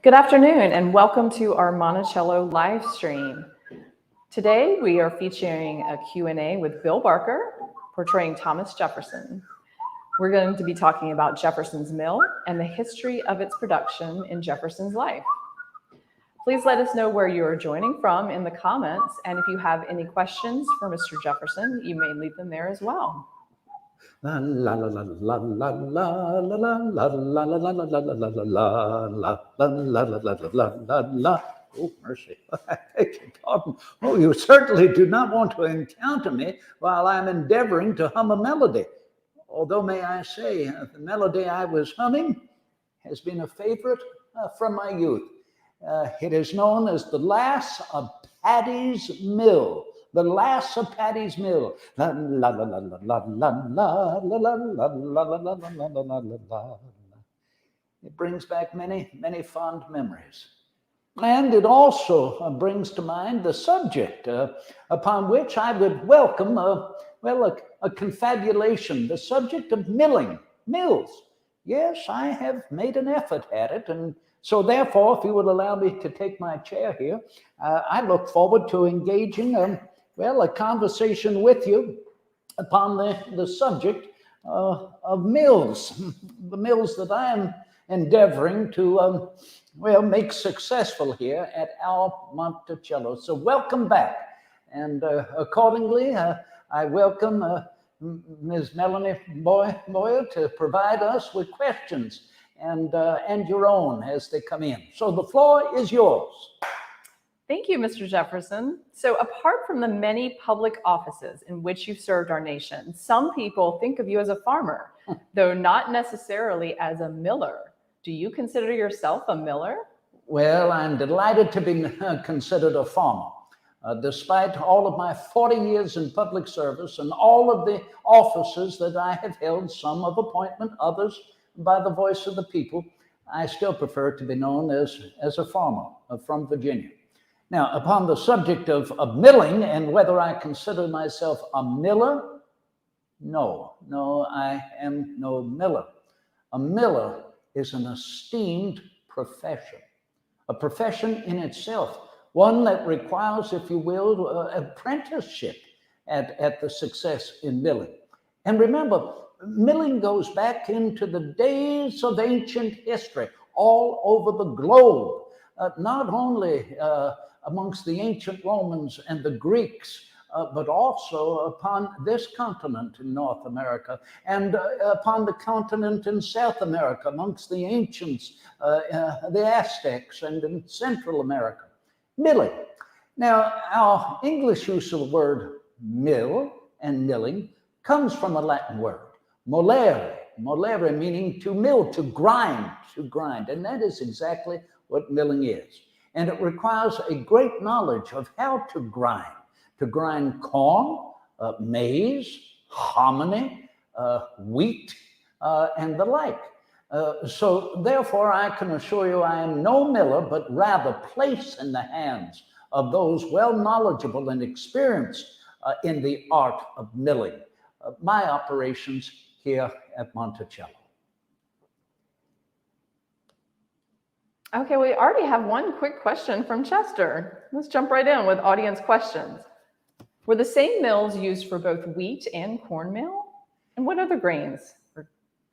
Good afternoon and welcome to our Monticello live stream. Today we are featuring a Q&A with Bill Barker portraying Thomas Jefferson. We're going to be talking about Jefferson's Mill and the history of its production in Jefferson's life. Please let us know where you are joining from in the comments, and if you have any questions for Mr. Jefferson, you may leave them there as well. La la la la la la la la la la la la la la la la la la la. Oh, mercy. I beg your pardon. Oh, you certainly do not want to encounter me while I'm endeavoring to hum a melody. Although, may I say, the melody I was humming has been a favorite from my youth. It is known as the Lass of Paddy's Mill. The Lass of Paddy's Mill. La la la la la la la la la la la la la la. It brings back many, many fond memories. And it also brings to mind the subject upon which I would welcome a confabulation, the subject of mills. Yes, I have made an effort at it, and so therefore, if you would allow me to take my chair here, I look forward to engaging a conversation with you upon the subject of mills, the mills that I am endeavoring to make successful here at our Monticello. So welcome back, and accordingly, I welcome Ms. Melanie Boyer to provide us with questions and your own as they come in. So the floor is yours. Thank you, Mr. Jefferson. So apart from the many public offices in which you've served our nation, some people think of you as a farmer, though not necessarily as a miller. Do you consider yourself a miller? Well, I'm delighted to be considered a farmer. Despite all of my 40 years in public service and all of the offices that I have held, some of appointment, others by the voice of the people, I still prefer to be known as a farmer from Virginia. Now, upon the subject of milling and whether I consider myself a miller, no, I am no miller. A miller is an esteemed profession, a profession in itself, one that requires, if you will, apprenticeship at the success in milling. And remember, milling goes back into the days of ancient history all over the globe, not only amongst the ancient Romans and the Greeks, but also upon this continent in North America and upon the continent in South America amongst the ancients, the Aztecs, and in Central America. Milling. Now, our English use of the word mill and milling comes from a Latin word, molere, meaning to mill, to grind, and that is exactly what milling is. And it requires a great knowledge of how to grind corn, maize, hominy, wheat, and the like. So therefore, I can assure you I am no miller, but rather place in the hands of those well knowledgeable and experienced in the art of milling my operations here at Monticello. Okay, we already have one quick question from Chester. Let's jump right in with audience questions. Were the same mills used for both wheat and cornmeal? And what other grains were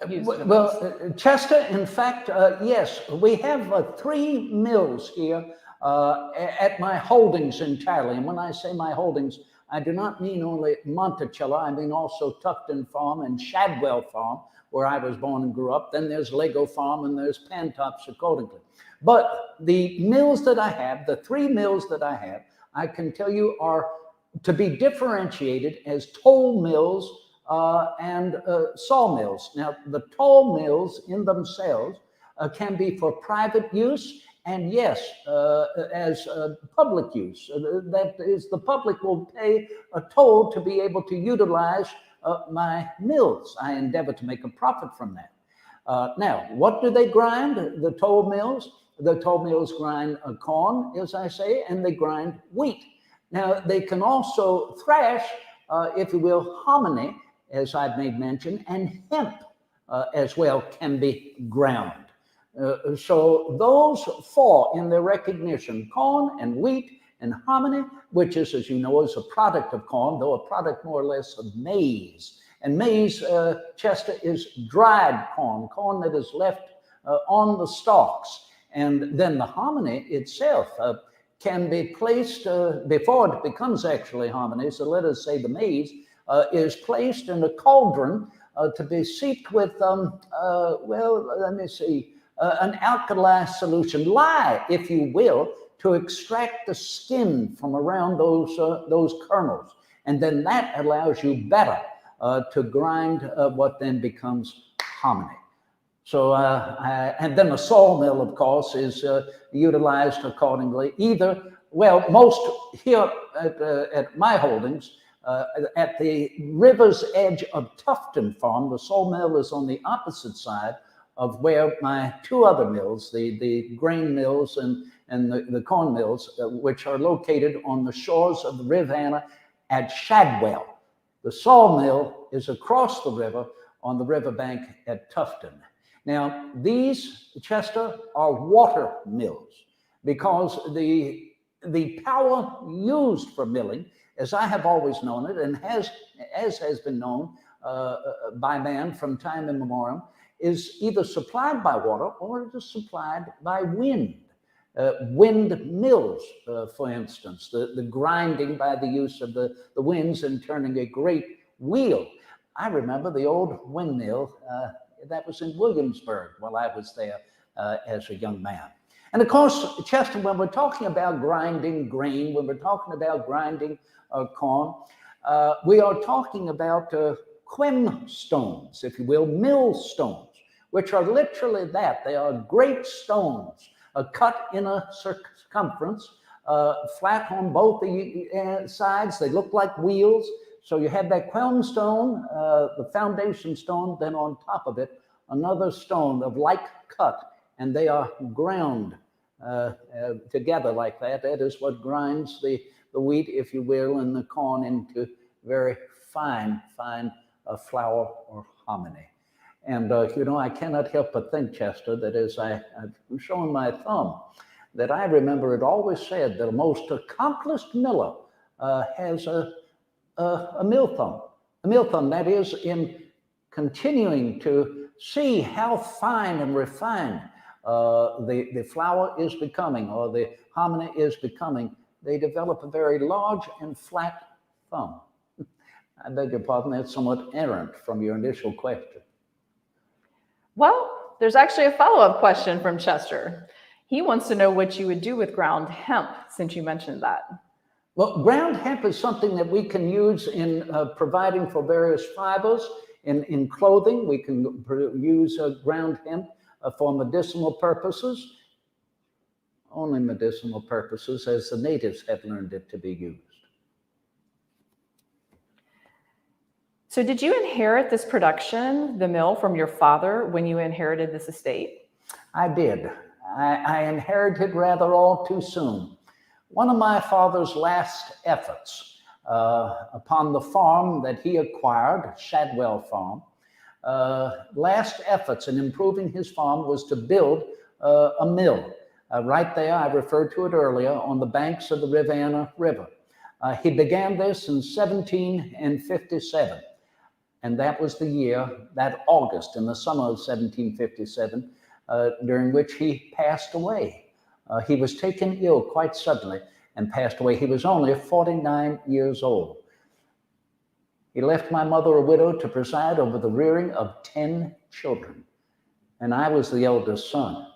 used? Well, Chester, in fact, yes, we have 3 mills here at my holdings entirely. And when I say my holdings, I do not mean only Monticello, I mean also Tufton Farm and Shadwell Farm, where I was born and grew up. Then there's Lego Farm and there's Pantops accordingly. But the mills that I have, the 3 mills that I have, I can tell you are to be differentiated as toll mills and sawmills. Now, the toll mills in themselves can be for private use, and yes, as public use. That is, the public will pay a toll to be able to utilize my mills. I endeavor to make a profit from that. Now, what do they grind, the toll mills? The toll mills grind corn, as I say, and they grind wheat. Now, they can also thrash, if you will, hominy, as I've made mention, and hemp as well can be ground. So those four in their recognition, corn and wheat and hominy, which is, as you know, is a product of corn, though a product more or less of maize. And maize, Chester, is dried corn, corn that is left on the stalks. And then the hominy itself can be placed, before it becomes actually hominy, so let us say the maize, is placed in a cauldron to be steeped with, well, let me see, an alkali solution, lye, if you will, to extract the skin from around those kernels. And then that allows you better to grind what then becomes hominy. So, and then the sawmill, of course, is utilized accordingly. Either, well, most here at my holdings, at the river's edge of Tufton Farm, the sawmill is on the opposite side of where my two other mills, the grain mills and the corn mills, which are located on the shores of the Rivanna at Shadwell. The sawmill is across the river on the riverbank at Tufton. Now, these, Chester, are water mills because the power used for milling, as I have always known it, and as has been known by man from time immemorial, is either supplied by water or it is supplied by wind. Wind mills, for instance, the grinding by the use of the winds and turning a great wheel. I remember the old windmill that was in Williamsburg while I was there as a young man. And of course, Chester, when we're talking about grinding grain, when we're talking about grinding corn, we are talking about quem stones, if you will, millstones, which are literally that. They are great stones cut in a circumference, flat on both the sides. They look like wheels. So you have that quem stone, the foundation stone, then on top of it, another stone of like cut, and they are ground together like that. That is what grinds the wheat, if you will, and the corn into very fine flour or hominy. And, you know, I cannot help but think, Chester, that as I've shown my thumb, that I remember it always said that a most accomplished miller has a mill thumb, that is, in continuing to see how fine and refined the flour is becoming, or the hominy is becoming. They develop a very large and flat thumb. I beg your pardon, that's somewhat errant from your initial question. Well, there's actually a follow-up question from Chester. He wants to know what you would do with ground hemp, since you mentioned that. Well, ground hemp is something that we can use in providing for various fibers. In clothing, we can use ground hemp for medicinal purposes. Only medicinal purposes, as the natives have learned it to be used. So did you inherit this production, the mill, from your father when you inherited this estate? I did. I inherited rather all too soon. One of my father's last efforts upon the farm that he acquired, Shadwell Farm, last efforts in improving his farm was to build a mill. Right there, I referred to it earlier, on the banks of the Rivanna River. He began this in 1757. And that was the year, that August, in the summer of 1757, during which he passed away. He was taken ill quite suddenly and passed away. He was only 49 years old. He left my mother a widow to preside over the rearing of 10 children. And I was the eldest son.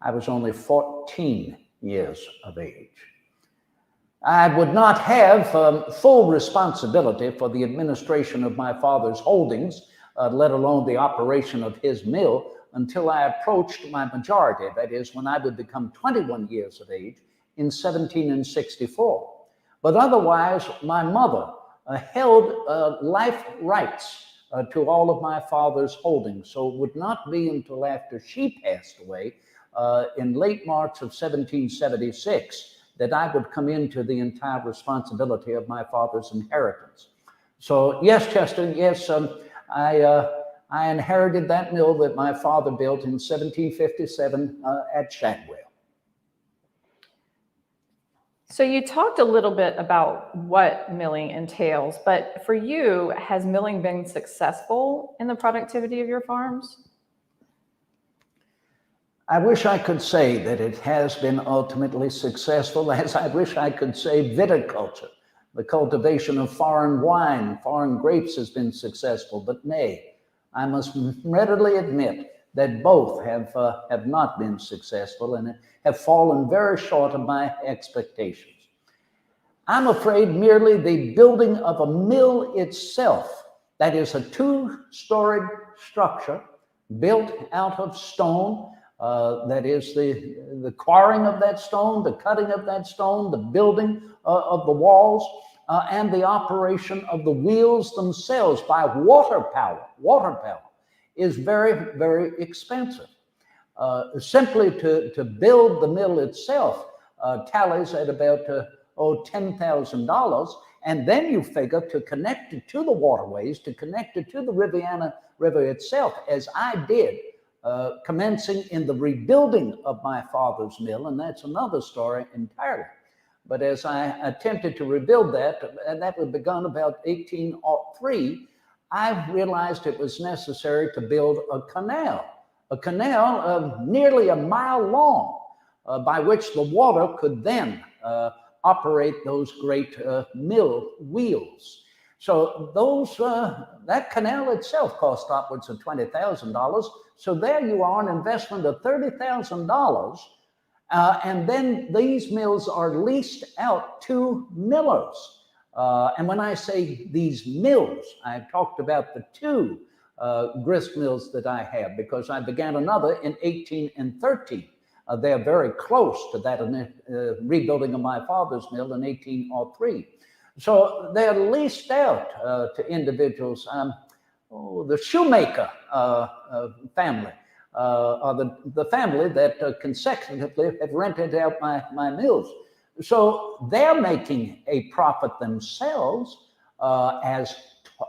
I was only 14 years of age. I would not have full responsibility for the administration of my father's holdings, let alone the operation of his mill, until I approached my majority, that is, when I would become 21 years of age in 1764. But otherwise, my mother held life rights to all of my father's holdings, so it would not be until after she passed away in late March of 1776 that I would come into the entire responsibility of my father's inheritance. So yes, Chester, yes, I I inherited that mill that my father built in 1757 at Shadwell. So you talked a little bit about what milling entails, but for you, has milling been successful in the productivity of your farms? I wish I could say that it has been ultimately successful, as I wish I could say viticulture, the cultivation of foreign wine, foreign grapes, has been successful, but nay, I must readily admit that both have not been successful and have fallen very short of my expectations. I'm afraid merely the building of a mill itself, that is a two-storied structure built out of stone, that is the quarrying of that stone, the cutting of that stone, the building of the walls, and the operation of the wheels themselves by water power is very, very expensive. Simply to build the mill itself tallies at about $10,000, and then you figure to connect it to the waterways, to connect it to the Rivanna River itself, as I did, commencing in the rebuilding of my father's mill, and that's another story entirely. But as I attempted to rebuild that, and that was begun about 1803, I realized it was necessary to build a canal nearly a mile long, by which the water could then operate those great mill wheels. So that canal itself cost upwards of $20,000. So there you are, an investment of $30,000. And then these mills are leased out to millers. And when I say these mills, I've talked about the two grist mills that I have, because I began another in 1813. They're very close to that rebuilding of my father's mill in 1803. So they're leased out to individuals. The shoemaker family, or the family that consecutively have rented out my mills. So they're making a profit themselves as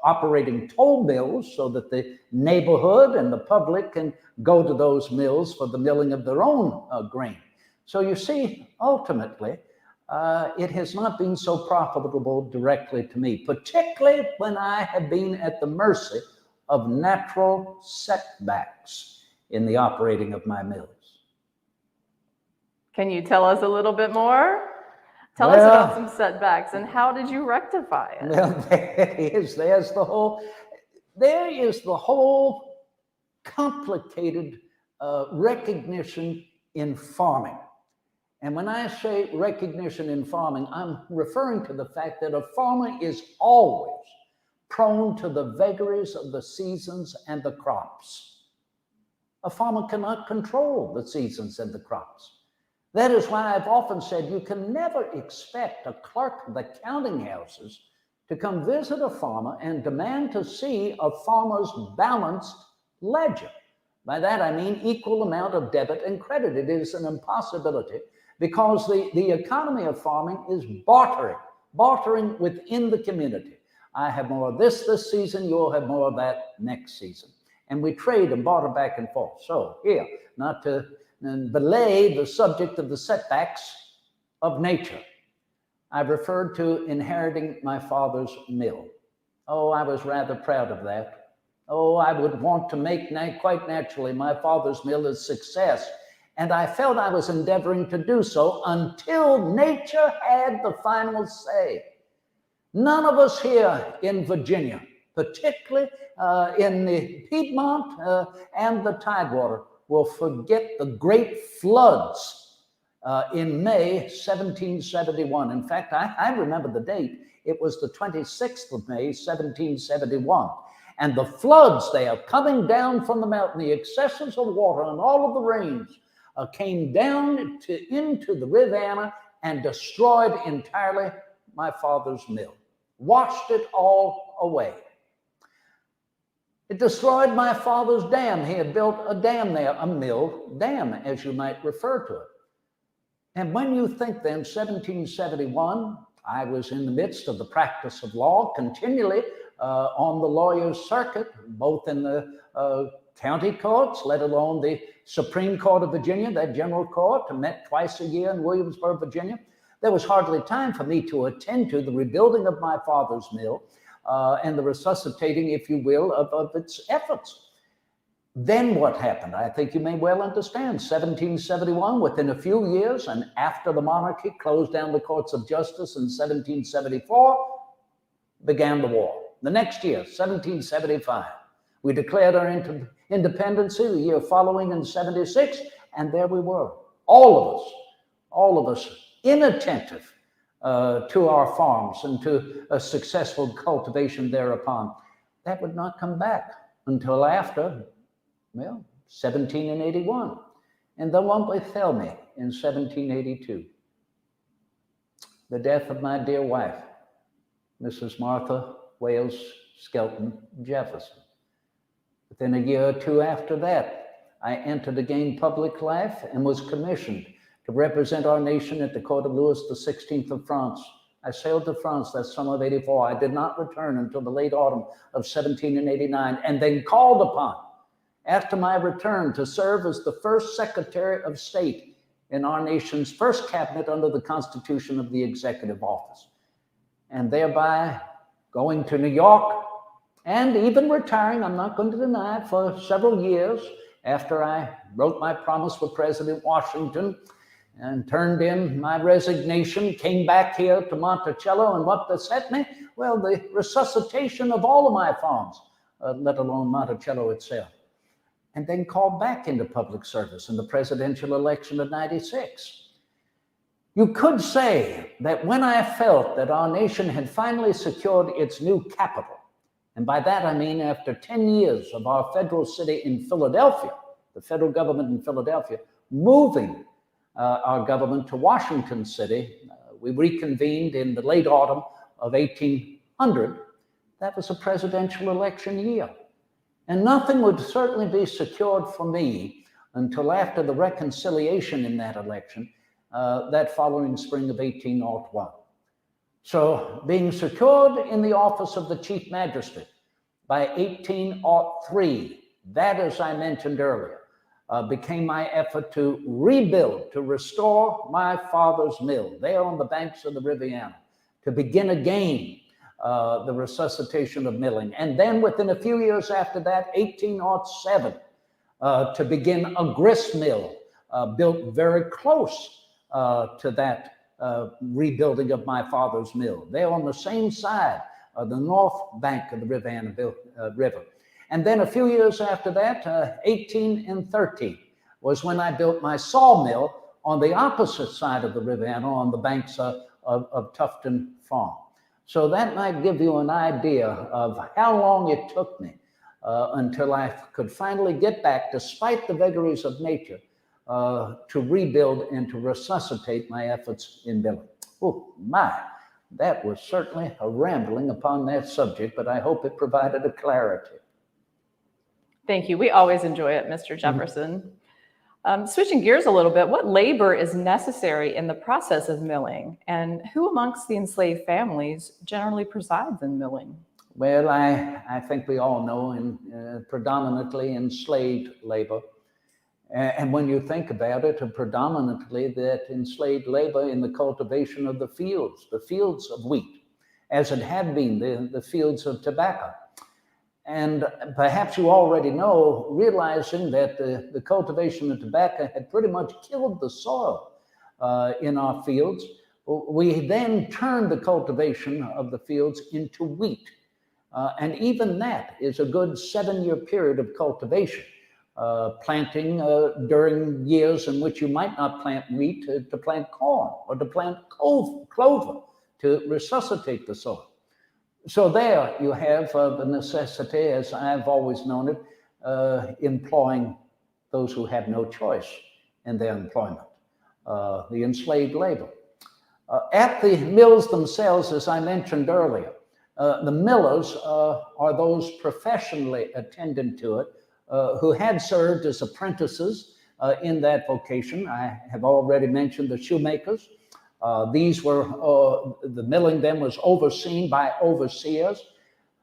operating toll mills, so that the neighborhood and the public can go to those mills for the milling of their own grain. So you see, ultimately, it has not been so profitable directly to me, particularly when I have been at the mercy of natural setbacks in the operating of my mills. Can you tell us a little bit more? Tell us about some setbacks, and how did you rectify it? Well, there is the whole complicated recognition in farming. And when I say recognition in farming, I'm referring to the fact that a farmer is always prone to the vagaries of the seasons and the crops. A farmer cannot control the seasons and the crops. That is why I've often said you can never expect a clerk of the counting houses to come visit a farmer and demand to see a farmer's balanced ledger. By that I mean equal amount of debit and credit. It is an impossibility, because the economy of farming is bartering within the community. I have more of this season, you'll have more of that next season. And we trade and barter back and forth. So here, not to belay the subject of the setbacks of nature, I've referred to inheriting my father's mill. Oh, I was rather proud of that. Oh, I would want to make quite naturally my father's mill a success. And I felt I was endeavoring to do so until nature had the final say. None of us here in Virginia, particularly in the Piedmont and the Tidewater, will forget the great floods in May 1771. In fact, I remember the date. It was the 26th of May, 1771. And the floods there coming down from the mountain, the excesses of water and all of the rains came down into the Rivanna and destroyed entirely my father's mill, washed it all away. It destroyed my father's dam. He had built a dam there, a mill dam, as you might refer to it. And when you think then, 1771, I was in the midst of the practice of law, continually on the lawyers' circuit, both in the county courts, let alone the Supreme Court of Virginia, that general court, met twice a year in Williamsburg, Virginia. There was hardly time for me to attend to the rebuilding of my father's mill and the resuscitating, if you will, of its efforts. Then what happened? I think you may well understand. 1771, within a few years, and after the monarchy closed down the courts of justice in 1774, began the war. The next year, 1775, we declared our independence the year following in 76, and there we were, all of us inattentive to our farms and to a successful cultivation thereupon. That would not come back until after, 1781. And then one befell me in 1782. The death of my dear wife, Mrs. Martha Wales Skelton Jefferson. Within a year or two after that, I entered again public life and was commissioned to represent our nation at the court of Louis XVI of France. I sailed to France that summer of '84. I did not return until the late autumn of 1789, and then called upon, after my return, to serve as the first Secretary of State in our nation's first cabinet under the Constitution of the Executive Office, and thereby going to New York and even retiring, I'm not going to deny it, for several years after I wrote my promise with President Washington and turned in my resignation, came back here to Monticello, and what beset me? Well, the resuscitation of all of my farms, let alone Monticello itself. And then called back into public service in the presidential election of '96. You could say that when I felt that our nation had finally secured its new capital, and by that I mean after 10 years of our federal city in Philadelphia, the federal government in Philadelphia, moving our government to Washington City, we reconvened in the late autumn of 1800. That was a presidential election year. And nothing would certainly be secured for me until after the reconciliation in that election, that following spring of 1801. So being secured in the office of the Chief Magistrate by 1803, that, as I mentioned earlier, became my effort to rebuild, to restore my father's mill there on the banks of the Rivanna, to begin again the resuscitation of milling. And then within a few years after that, 1807, to begin a grist mill built very close to that rebuilding of my father's mill, there on the same side of the north bank of the Rivanna River. And then a few years after that, 1813, was when I built my sawmill on the opposite side of the Rivanna, on the banks of Tufton Farm. So that might give you an idea of how long it took me until I could finally get back, despite the vagaries of nature, to rebuild and to resuscitate my efforts in milling. Oh my, that was certainly a rambling upon that subject, but I hope it provided a clarity. Thank you. We always enjoy it, Mr. Jefferson. Switching gears a little bit, what labor is necessary in the process of milling, and who amongst the enslaved families generally presides in milling? Well, I think we all know in predominantly enslaved labor. And when you think about it, predominantly that enslaved labor in the cultivation of the fields of wheat, as it had been the fields of tobacco. And perhaps you already know, realizing that the cultivation of tobacco had pretty much killed the soil in our fields, we then turned the cultivation of the fields into wheat. And even that is a good 7-year period of cultivation. Planting during years in which you might not plant wheat, to plant corn or to plant clover to resuscitate the soil. So there you have the necessity, as I've always known it, employing those who have no choice in their employment, the enslaved labor. At the mills themselves, as I mentioned earlier, the millers are those professionally attendant to it, who had served as apprentices in that vocation. I have already mentioned the shoemakers. These were, the milling then was overseen by overseers.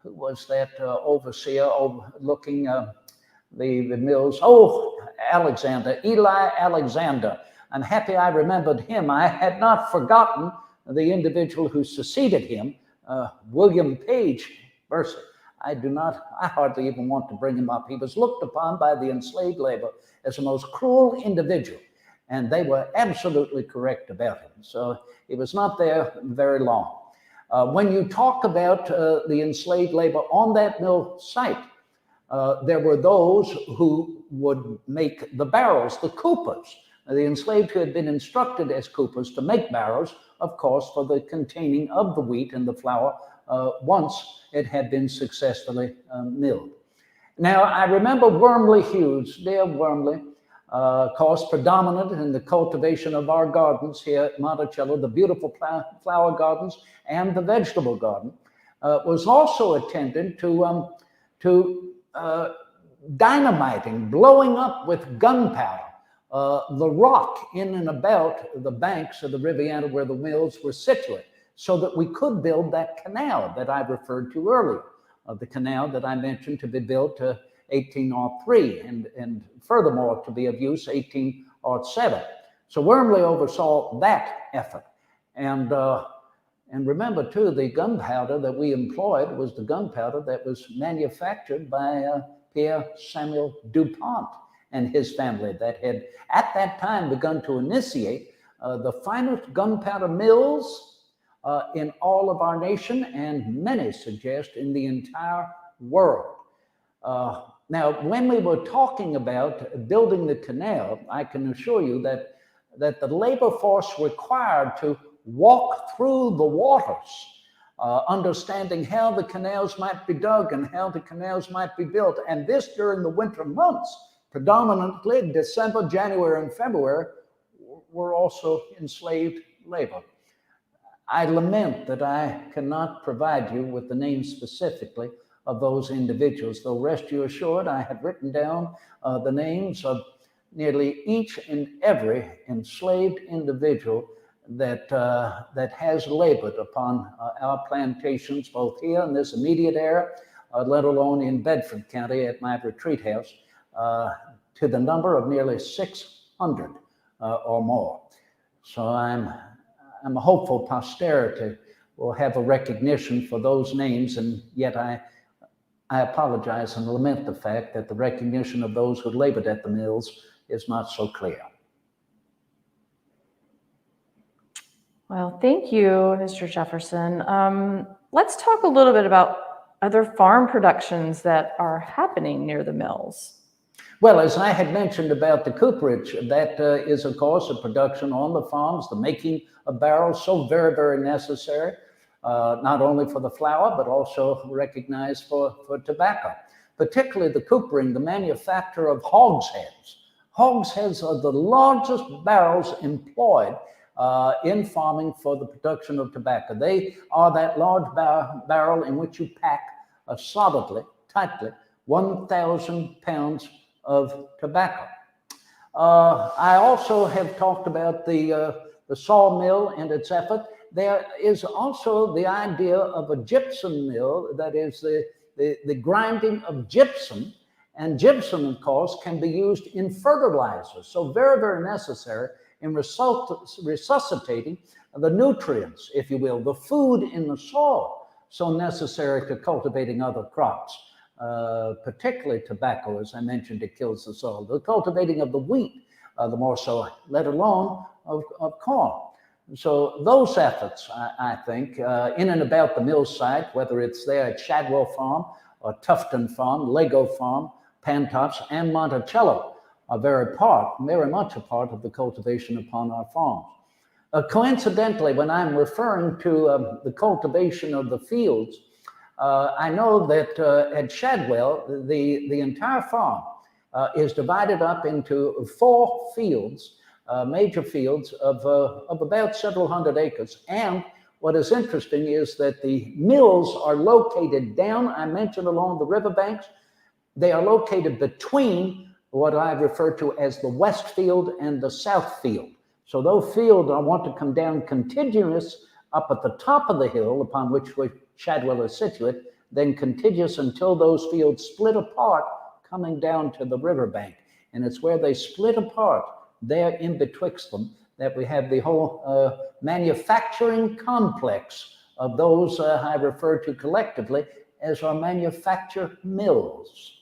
who was that overseer overlooking the mills? Oh, Alexander, Eli Alexander. I'm happy I remembered him. I had not forgotten the individual who succeeded him, William Page Mercer. I hardly even want to bring him up. He was looked upon by the enslaved labor as the most cruel individual, and they were absolutely correct about him. So he was not there very long. When you talk about the enslaved labor on that mill site, there were those who would make the barrels, the coopers. The enslaved who had been instructed as coopers to make barrels, of course, for the containing of the wheat and the flour once it had been successfully milled. Now, I remember Wormley Hughes, dear Wormley, of course, predominant in the cultivation of our gardens here at Monticello, the beautiful flower gardens and the vegetable garden, was also attended to dynamiting, blowing up with gunpowder the rock in and about the banks of the Rivanna where the mills were situated, so that we could build that canal that I referred to earlier, the canal that I mentioned to be built 1803 and furthermore to be of use 1807. So Wormley oversaw that effort. And remember too, the gunpowder that we employed was the gunpowder that was manufactured by Pierre Samuel DuPont and his family that had at that time begun to initiate the finest gunpowder mills in all of our nation, and many suggest in the entire world. Now, when we were talking about building the canal, I can assure you that the labor force required to walk through the waters, understanding how the canals might be dug and how the canals might be built, and this during the winter months, predominantly December, January, and February, were also enslaved labor. I lament that I cannot provide you with the names specifically of those individuals, though rest you assured I have written down the names of nearly each and every enslaved individual that has labored upon our plantations, both here in this immediate area, let alone in Bedford County at my retreat house, to the number of nearly 600 or more. So I'm hopeful posterity will have a recognition for those names, and yet I apologize and lament the fact that the recognition of those who labored at the mills is not so clear. Well, thank you, Mr. Jefferson. Let's talk a little bit about other farm productions that are happening near the mills. Well, as I had mentioned about the cooperage, that is, of course, a production on the farms, the making of barrels, so very, very necessary, not only for the flour, but also recognized for tobacco, particularly the coopering, the manufacture of hogsheads. Hogsheads are the largest barrels employed in farming for the production of tobacco. They are that large barrel in which you pack solidly, tightly, 1,000 pounds of tobacco. I also have talked about the sawmill and its effort. There is also the idea of a gypsum mill, that is the grinding of gypsum. And gypsum, of course, can be used in fertilizers. So very, very necessary in resuscitating the nutrients, if you will, the food in the soil, so necessary to cultivating other crops. Particularly tobacco, as I mentioned, it kills the soil. The cultivating of the wheat, the more so, let alone of corn. So those efforts, I think, in and about the mill site, whether it's there at Shadwell Farm or Tufton Farm, Lego Farm, Pantops, and Monticello, are very much a part of the cultivation upon our farms. Coincidentally, when I'm referring to the cultivation of the fields, I know that at Shadwell, the entire farm is divided up into 4 fields, major fields of about several hundred acres. And what is interesting is that the mills are located down, I mentioned, along the riverbanks. They are located between what I refer to as the west field and the south field. So those fields I want to come down contiguous up at the top of the hill upon which Shadwell is situated. then contiguous until those fields split apart, coming down to the riverbank. And it's where they split apart, there in betwixt them, that we have the whole manufacturing complex of those I refer to collectively as our manufacture mills,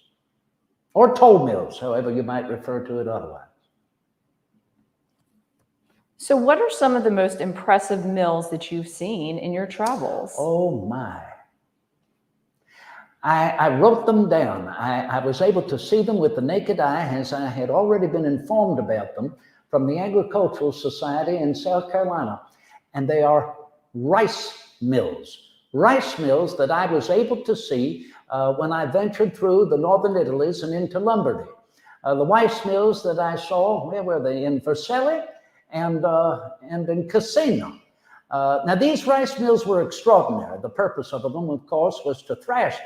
or toll mills, however you might refer to it otherwise. So what are some of the most impressive mills that you've seen in your travels? Oh my. I wrote them down. I was able to see them with the naked eye, as I had already been informed about them from the Agricultural Society in South Carolina. And they are rice mills that I was able to see when I ventured through the northern Italies and into Lombardy. The rice mills that I saw, where were they? In Vercelli and in Cassino. Now, these rice mills were extraordinary. The purpose of them, of course, was to thresh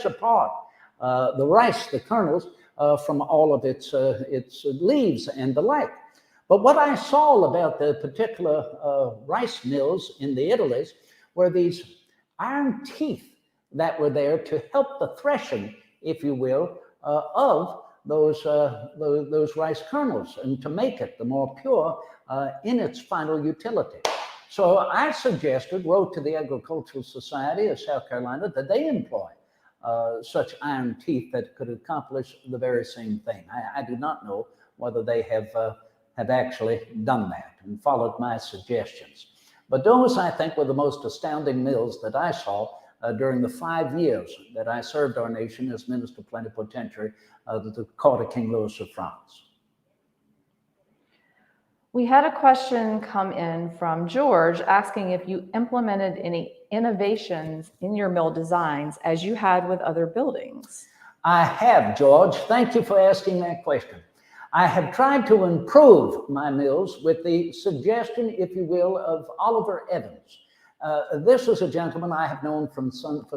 apart the rice, the kernels, from all of its leaves and the like. But what I saw about the particular rice mills in the Italies were these iron teeth that were there to help the threshing, if you will, of those rice kernels, and to make it the more pure in its final utility. So I wrote to the Agricultural Society of South Carolina that they employ such iron teeth that could accomplish the very same thing. I do not know whether they have actually done that and followed my suggestions. But those, I think, were the most astounding mills that I saw during the 5 years that I served our nation as Minister Plenipotentiary to the court of King Louis of France. We had a question come in from George asking if you implemented any innovations in your mill designs as you had with other buildings. I have, George. Thank you for asking that question. I have tried to improve my mills with the suggestion, if you will, of Oliver Evans. This is a gentleman I have known for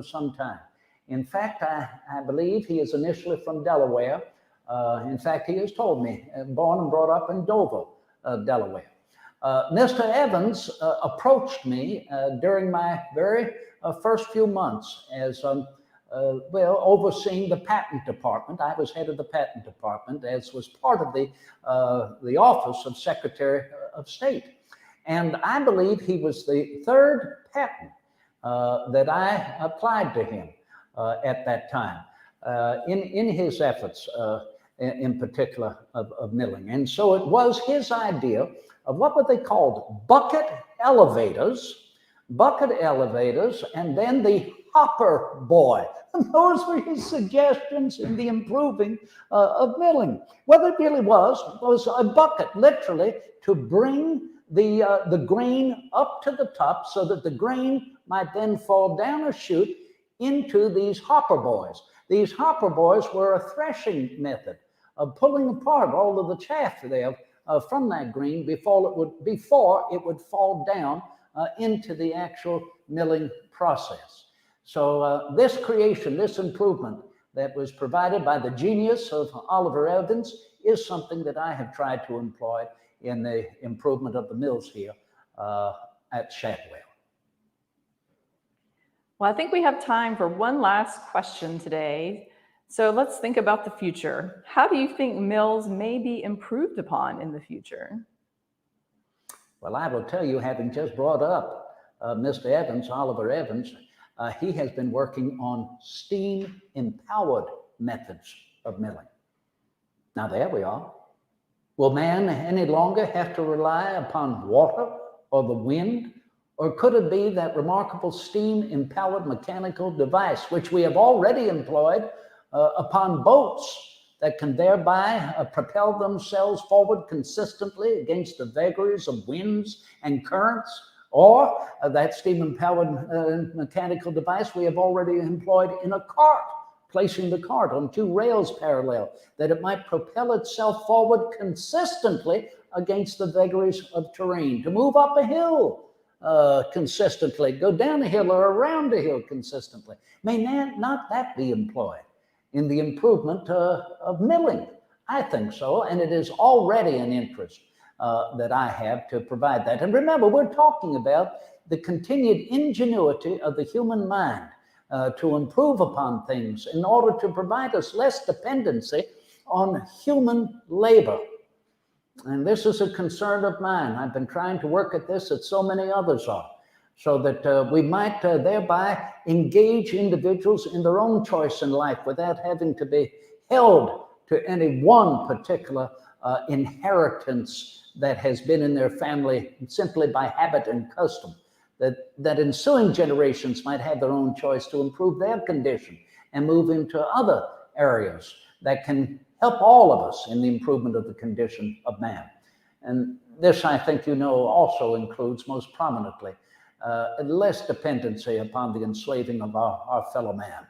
some time. In fact, I believe he is initially from Delaware. In fact, he has told me, born and brought up in Dover, Delaware. Mr. Evans approached me during my very first few months as overseeing the patent department. I was head of the patent department, as was part of the office of Secretary of State. And I believe he was the third patent that I applied to him at that time in his efforts in particular of milling. And so it was his idea of what were they called? Bucket elevators, and then the hopper boy. Those were his suggestions in the improving of milling. What it really was a bucket, literally, to bring the grain up to the top so that the grain might then fall down a chute into these hopper boys. These hopper boys were a threshing method of pulling apart all of the chaff there from that grain before it would fall down into the actual milling process. So this creation, this improvement that was provided by the genius of Oliver Evans is something that I have tried to employ in the improvement of the mills here at Shadwell. Well, I think we have time for one last question today. So let's think about the future. How do you think mills may be improved upon in the future? Well, I will tell you, having just brought up Mr. Evans, Oliver Evans, he has been working on steam-empowered methods of milling. Now, there we are. Will man any longer have to rely upon water or the wind? Or could it be that remarkable steam-empowered mechanical device, which we have already employed upon boats that can thereby propel themselves forward consistently against the vagaries of winds and currents? Or that steam-empowered mechanical device we have already employed in a cart, placing the cart on two rails parallel, that it might propel itself forward consistently against the vagaries of terrain, to move up a hill consistently, go down a hill or around a hill consistently. May not that be employed in the improvement of milling? I think so, and it is already an interest that I have to provide that. And remember, we're talking about the continued ingenuity of the human mind to improve upon things in order to provide us less dependency on human labor. And this is a concern of mine. I've been trying to work at this, as so many others are, so that we might thereby engage individuals in their own choice in life without having to be held to any one particular inheritance that has been in their family simply by habit and custom. That ensuing generations might have their own choice to improve their condition and move into other areas that can help all of us in the improvement of the condition of man. And this, I think, also includes most prominently less dependency upon the enslaving of our fellow man.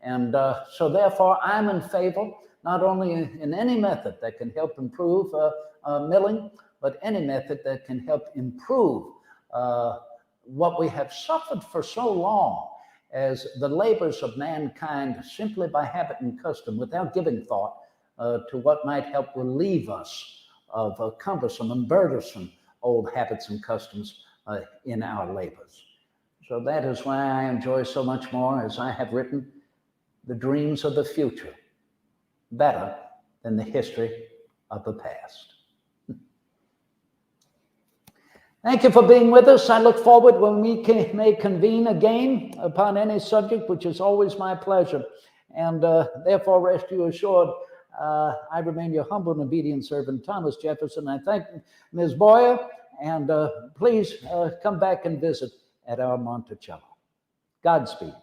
And so therefore, I'm in favor, not only in any method that can help improve milling, but any method that can help improve what we have suffered for so long as the labors of mankind simply by habit and custom, without giving thought to what might help relieve us of cumbersome and burdensome old habits and customs in our labors. So that is why I enjoy so much more, as I have written, the dreams of the future better than the history of the past. Thank you for being with us. I look forward when we may convene again upon any subject, which is always my pleasure. And therefore, rest you assured, I remain your humble and obedient servant, Thomas Jefferson. I thank Ms. Boyer, and please come back and visit at our Monticello. Godspeed.